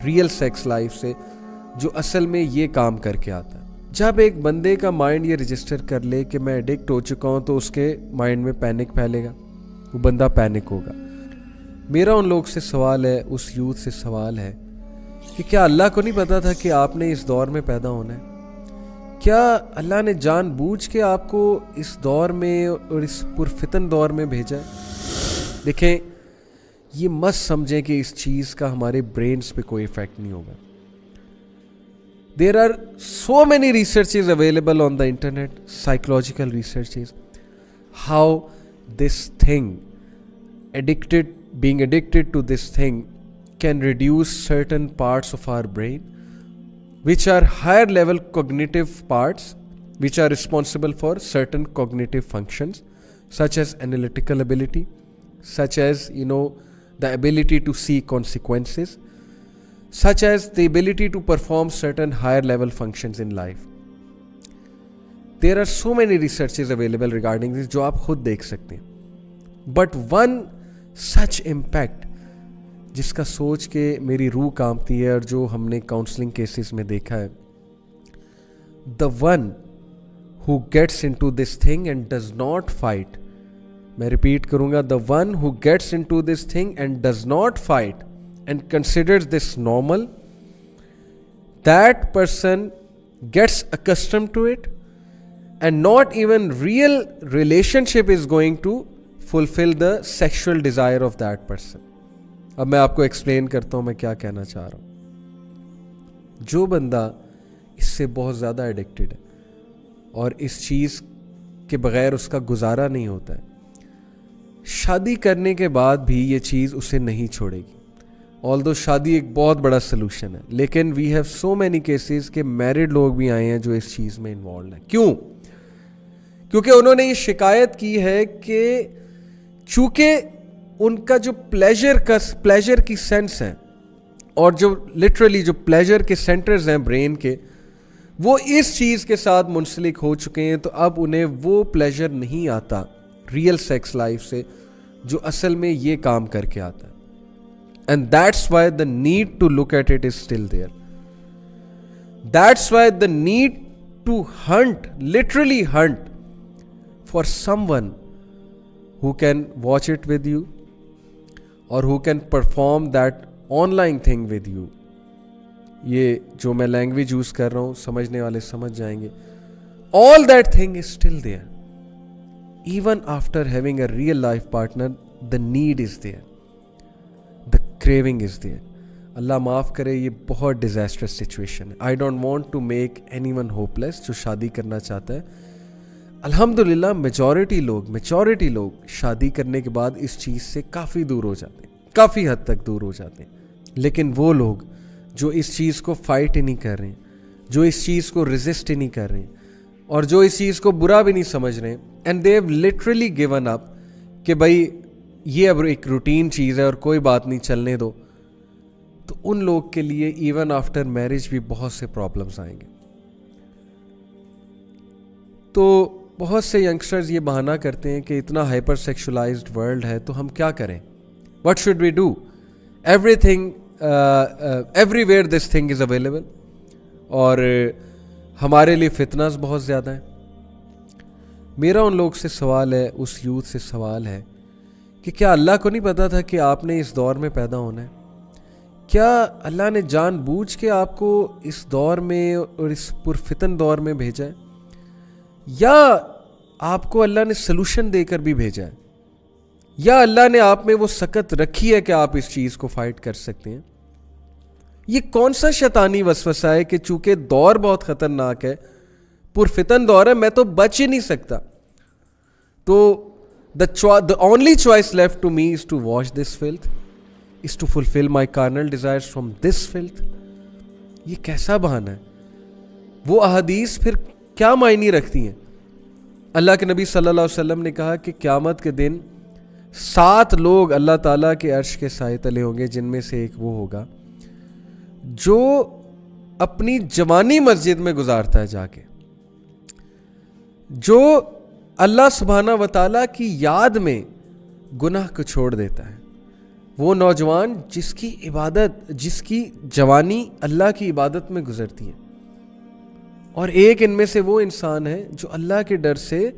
Real sex life سے جو اصل میں یہ کام کر کے آتا ہے. جب ایک بندے کا مائنڈ یہ رجسٹر کر لے کہ میں ایڈکٹ ہو چکا ہوں تو اس کے مائنڈ میں پینک پھیلے گا, وہ بندہ پینک ہوگا. میرا ان لوگ سے سوال ہے, اس یوتھ سے سوال ہے کہ کیا اللہ کو نہیں پتا تھا کہ آپ نے اس دور میں پیدا ہونا ہے؟ کیا اللہ نے جان بوجھ کے آپ کو اس دور میں اور اس پرفتن دور میں بھیجا ہے؟ دیکھیں, یہ مت سمجھیں کہ اس چیز کا ہمارے برینز پہ کوئی ایفیکٹ نہیں ہوگا. There are so many researches available on the internet, psychological researches, how this thing, being addicted to this thing can reduce certain parts of our brain, which are higher level cognitive parts, which are responsible for certain cognitive functions, such as analytical ability, such as, the ability to see consequences, such as the ability to perform certain higher level functions in life. There are so many researches available regarding this جو آپ خود دیکھ سکتے ہیں. But one such impact جس کا سوچ کے میری روح کانپتی ہے اور جو ہم نے کاؤنسلنگ کیسز میں دیکھا ہے, the one who gets into this thing and does not fight, میں ریپیٹ کروں گا, the one who gets into this thing and does not fight and considers this normal, that person gets accustomed to it, and not even real relationship is going to fulfill the sexual desire of that person. اب میں آپ کو explain کرتا ہوں میں کیا کہنا چاہ رہا ہوں. جو بندہ اس سے بہت زیادہ ایڈکٹڈ ہے اور اس چیز کے بغیر اس کا گزارا نہیں ہوتا ہے, شادی کرنے کے بعد بھی یہ چیز اسے نہیں چھوڑے گی. although شادی ایک بہت بڑا سلوشن ہے, لیکن we have so many cases کہ میرڈ لوگ بھی آئے ہیں جو اس چیز میں انوالوڈ ہیں. کیوں؟ کیونکہ انہوں نے یہ شکایت کی ہے کہ چونکہ ان کا جو پلیجر کی سینس ہے اور جو لٹرلی جو پلیجر کے سینٹرز ہیں برین کے, وہ اس چیز کے ساتھ منسلک ہو چکے ہیں, تو اب انہیں وہ پلیجر نہیں آتا ریئل سیکس لائف سے جو اصل میں یہ کام کر کے آتا ہے. And that's why the need to look at it is still there. That's why the need to hunt, literally hunt, for someone who can watch it with you or who can perform that online thing with you. یہ جو میں language use کر رہا ہوں سمجھنے والے سمجھ جائیں گے. All that thing is still there. Even after having a real life partner, the need is there. The craving is there. اللہ معاف کرے, یہ بہت ڈیزاسٹرس سچویشن ہے. I don't want to make anyone hopeless جو شادی کرنا چاہتا ہے. الحمدللہ میجورٹی لوگ شادی کرنے کے بعد اس چیز سے کافی دور ہو جاتے ہیں, کافی حد تک دور ہو جاتے ہیں. لیکن وہ لوگ جو اس چیز کو فائٹ ہی نہیں کر رہے ہیں, جو اس چیز کو ریزسٹ ہی نہیں کر رہے ہیں, اور جو اس چیز کو برا بھی نہیں سمجھ رہے ہیں, and they have literally given up کہ بھائی یہ اب ایک روٹین چیز ہے اور کوئی بات نہیں, چلنے دو, تو ان لوگ کے لیے ایون آفٹر میرج بھی بہت سے پرابلمس آئیں گے. تو بہت سے ینگسٹرز یہ بہانہ کرتے ہیں کہ اتنا ہائپر سیکشولائزڈ ورلڈ ہے تو ہم کیا کریں, what should we do, everything everywhere this thing is available, اور ہمارے لیے فتناز بہت زیادہ ہیں. میرا ان لوگ سے سوال ہے, اس یوتھ سے سوال ہے کہ کیا اللہ کو نہیں پتا تھا کہ آپ نے اس دور میں پیدا ہونا ہے؟ کیا اللہ نے جان بوجھ کے آپ کو اس دور میں اور اس پرفتن دور میں بھیجا ہے, یا آپ کو اللہ نے سلوشن دے کر بھی بھیجا ہے, یا اللہ نے آپ میں وہ سکت رکھی ہے کہ آپ اس چیز کو فائٹ کر سکتے ہیں؟ یہ کون سا شیطانی وسوسہ ہے کہ چونکہ دور بہت خطرناک ہے, پرفتن دور ہے, میں تو بچ ہی نہیں سکتا, تو the only choice left to me is to watch this filth, is to fulfill my carnal desires from this filth. یہ کیسا بہانہ ہے؟ وہ احادیث پھر کیا معنی رکھتی ہیں؟ اللہ کے نبی صلی اللہ علیہ وسلم نے کہا کہ قیامت کے دن 7 لوگ اللہ تعالیٰ کے عرش کے سائے تلے ہوں گے, جن میں سے ایک وہ ہوگا جو اپنی جوانی مسجد میں گزارتا ہے جا کے, جو اللہ سبحانہ و تعالیٰ کی یاد میں گناہ کو چھوڑ دیتا ہے, وہ نوجوان جس کی عبادت، جس کی جوانی اللہ کی عبادت میں گزرتی ہے، اور ایک ان میں سے وہ انسان ہے جو اللہ کے ڈر سے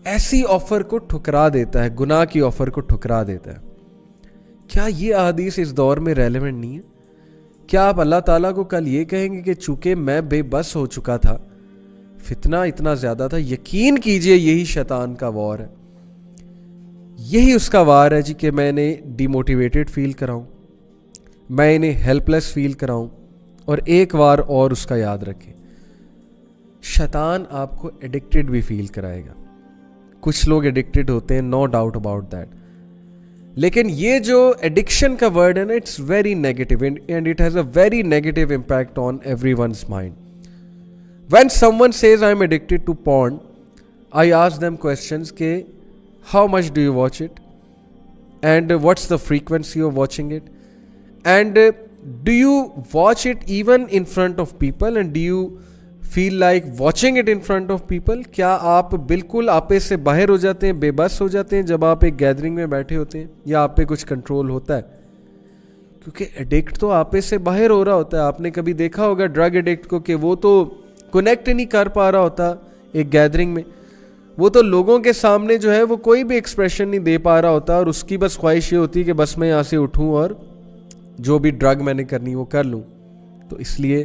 ایسی آفر کو ٹھکرا دیتا ہے، گناہ کی آفر کو ٹھکرا دیتا ہے. کیا یہ احادیث اس دور میں ریلیونٹ نہیں ہے؟ کیا آپ اللہ تعالیٰ کو کل یہ کہیں گے کہ چونکہ میں بے بس ہو چکا تھا، فتنہ اتنا زیادہ تھا، یقین کیجئے یہی شیطان کا وار ہے، یہی اس کا وار ہے جی، کہ میں نے ڈی موٹیویٹڈ فیل کراؤں، میں انہیں ہیلپ لیس فیل کراؤں. اور ایک وار اور اس کا یاد رکھیں، شیطان آپ کو ایڈکٹڈ بھی فیل کرائے گا. کچھ لوگ ایڈکٹڈ ہوتے ہیں، نو ڈاؤٹ اباؤٹ دیٹ، لیکن یہ جو ایڈکشن کا ورڈ ہے نا، it's very negative and it has a very negative impact on everyone's mind. When someone says I am addicted to porn, I ask them questions کہ how much do you watch it, and what's the frequency of watching it, and do you watch it even in front of people, and do you feel like watching it in front of people? کیا آپ بالکل آپے سے باہر ہو جاتے ہیں، بے بس ہو جاتے ہیں جب آپ ایک گیدرنگ میں بیٹھے ہوتے ہیں، یا آپ پہ کچھ کنٹرول ہوتا ہے؟ کیونکہ ایڈکٹ تو آپے سے باہر ہو رہا ہوتا ہے. آپ نے کبھی دیکھا ہوگا ڈرگ ایڈکٹ کو کہ وہ تو کنیکٹ نہیں کر پا رہا ہوتا ایک گیدرنگ میں، وہ تو لوگوں کے سامنے جو ہے وہ کوئی بھی ایکسپریشن نہیں دے پا رہا ہوتا، اور اس کی بس خواہش یہ ہوتی ہے کہ بس میں یہاں سے اٹھوں اور جو بھی ڈرگ میں نے کرنی وہ کر لوں. تو اس لیے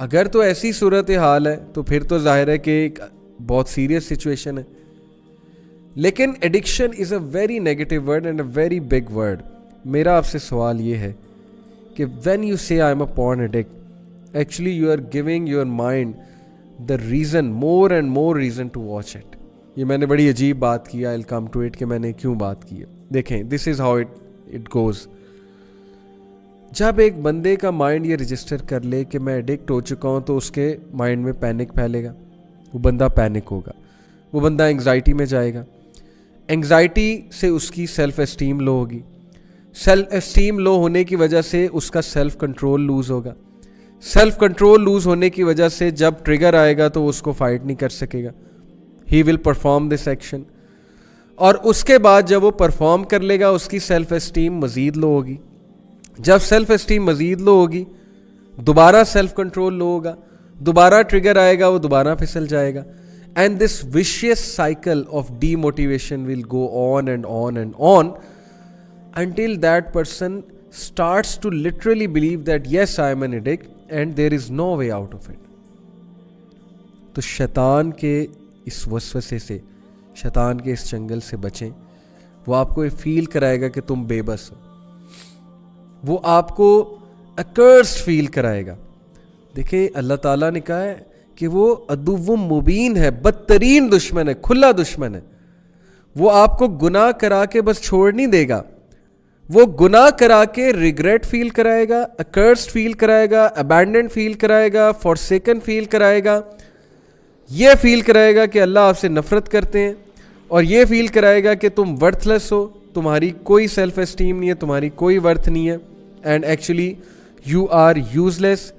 اگر تو ایسی صورت حال ہے تو پھر تو ظاہر ہے کہ ایک بہت سیریس سچویشن ہے. لیکن addiction is a very negative word and a very big word. میرا آپ سے سوال یہ ہے کہ when you say I am a porn addict, actually you are giving your mind the reason, more and more reason to watch it. یہ میں نے بڑی عجیب بات کی، I'll come to it کہ میں نے کیوں بات کی ہے. دیکھیں this is how it goes. جب ایک بندے کا مائنڈ یہ رجسٹر کر لے کہ میں ایڈکٹ ہو چکا ہوں، تو اس کے مائنڈ میں پینک پھیلے گا، وہ بندہ پینک ہوگا، وہ بندہ انگزائٹی میں جائے گا. انگزائٹی سے اس کی سیلف اسٹیم لو ہوگی، سیلف اسٹیم لو ہونے کی وجہ سے اس کا سیلف کنٹرول لوز ہوگا، سیلف کنٹرول لوز ہونے کی وجہ سے جب ٹریگر آئے گا تو اس کو فائٹ نہیں کر سکے گا. ہی ول پرفارم دس ایکشن، اور اس کے بعد جب وہ پرفارم کر لے گا اس کی سیلف اسٹیم مزید لو ہوگی. جب سیلف اسٹیم مزید لو ہوگی، دوبارہ سیلف کنٹرول لو ہوگا، دوبارہ ٹریگر آئے گا، وہ دوبارہ پھسل جائے گا. And this vicious cycle of demotivation will go on and on and on until that person starts to literally believe that yes, I am an addict and there is no way out of it. تو شیطان کے اس وسوسے سے، شیطان کے اس چنگل سے بچیں. وہ آپ کو یہ فیل کرائے گا کہ تم بے بس ہو، وہ آپ کو accursed فیل کرائے گا. دیکھیں اللہ تعالیٰ نے کہا ہے کہ وہ عدو مبین ہے، بدترین دشمن ہے، کھلا دشمن ہے. وہ آپ کو گناہ کرا کے بس چھوڑ نہیں دے گا، وہ گناہ کرا کے ریگریٹ فیل کرائے گا، accursed فیل کرائے گا، abandoned فیل کرائے گا، forsaken فیل کرائے گا. یہ فیل کرائے گا کہ اللہ آپ سے نفرت کرتے ہیں، اور یہ فیل کرائے گا کہ تم ورتھ لیس ہو، تمہاری کوئی سیلف اسٹیم نہیں ہے، تمہاری کوئی ورتھ نہیں ہے، and actually you are useless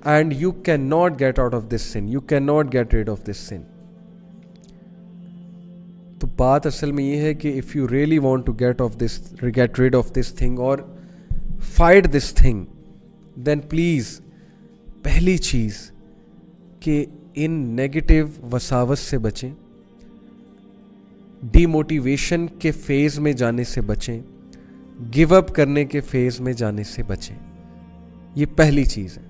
and you can not get out of this sin, you can not get rid of this sin. تو بات اصل میں یہ ہے کہ if you really want to get rid of this thing اور fight this thing, then please پہلی چیز کہ ان نیگیٹو وساوس سے بچیں، ڈی موٹیویشن کے فیز میں جانے سے بچیں، گیو اپ کرنے کے فیز میں جانے سے بچیں. یہ پہلی چیز ہے.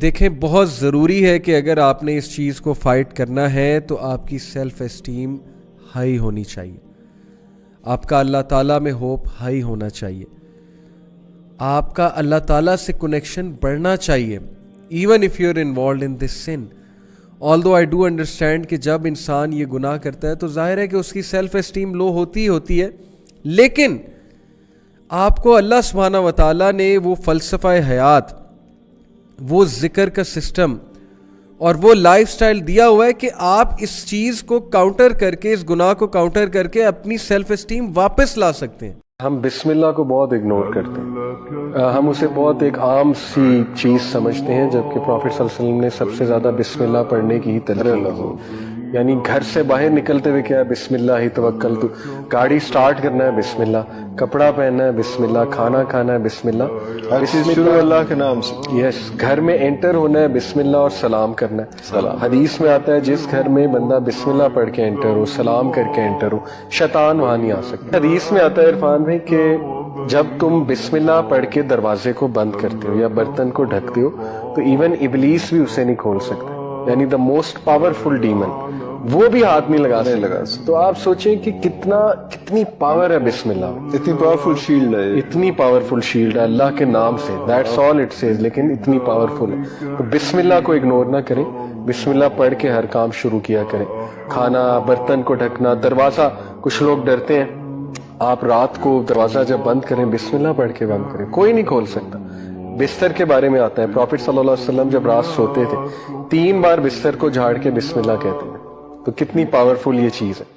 دیکھیں بہت ضروری ہے کہ اگر آپ نے اس چیز کو فائٹ کرنا ہے تو آپ کی سیلف اسٹیم ہائی ہونی چاہیے، آپ کا اللہ تعالیٰ میں ہوپ ہائی ہونا چاہیے، آپ کا اللہ تعالیٰ سے کنیکشن بڑھنا چاہیے. Even if you are involved in this sin, although I do understand کہ جب انسان یہ گناہ کرتا ہے تو ظاہر ہے کہ اس کی سیلف اسٹیم لو ہوتی ہے، لیکن آپ کو اللہ سبحانہ و تعالیٰ نے وہ فلسفہ حیات، وہ ذکر کا سسٹم اور وہ لائف سٹائل دیا ہوا ہے کہ آپ اس چیز کو کاؤنٹر کر کے، اس گناہ کو کاؤنٹر کر کے اپنی سیلف اسٹیم واپس لا سکتے ہیں. ہم بسم اللہ کو بہت اگنور کرتے ہیں، ہم اسے بہت ایک عام سی چیز سمجھتے ہیں، جبکہ پروفٹ صلی اللہ علیہ وسلم نے سب سے زیادہ بسم اللہ پڑھنے کی ہی تلقین کی. یعنی گھر سے باہر نکلتے ہوئے کیا ہے بسم اللہ ہی توکلت، گاڑی سٹارٹ کرنا ہے بسم اللہ، کپڑا پہننا ہے بسم اللہ، کھانا کھانا ہے بسم اللہ، ہر چیز شروع اللہ کے نام سے. یس، گھر میں انٹر ہونا ہے بسم اللہ اور سلام کرنا ہے. سلام. حدیث میں آتا ہے جس گھر میں بندہ بسم اللہ پڑھ کے انٹر ہو، سلام کر کے انٹر ہو، شیطان وہاں نہیں آ سکتا. حدیث میں آتا ہے عرفان بھائی کہ جب تم بسم اللہ پڑھ کے دروازے کو بند کرتے ہو یا برتن کو ڈھکتے ہو تو ایون ابلیس بھی اسے نہیں کھول سکتا، یعنی دا موسٹ پاورفل ڈیمن وہ بھی ہاتھ نہیں لگا سکتا. تو آپ سوچیں کہ کتنی پاور ہے بسم اللہ، اتنی پاورفل شیلڈ ہے یہ. اتنی پاورفل شیلڈ ہے اللہ کے نام سے. دیٹس آل اٹ سیز، لیکن اتنی پاورفل ہے. تو بسم اللہ کو اگنور نہ کریں، بسم اللہ پڑھ کے ہر کام شروع کیا کریں. کھانا، برتن کو ڈھکنا، دروازہ، کچھ لوگ ڈرتے ہیں، آپ رات کو دروازہ جب بند کریں بسم اللہ پڑھ کے بند کریں، کوئی نہیں کھول سکتا. بستر کے بارے میں آتا ہے پروفٹ صلی اللہ علیہ وسلم جب رات سوتے تھے 3 بار بستر کو جھاڑ کے بسم اللہ کہتے ہیں. تو کتنی پاورفل یہ چیز ہے.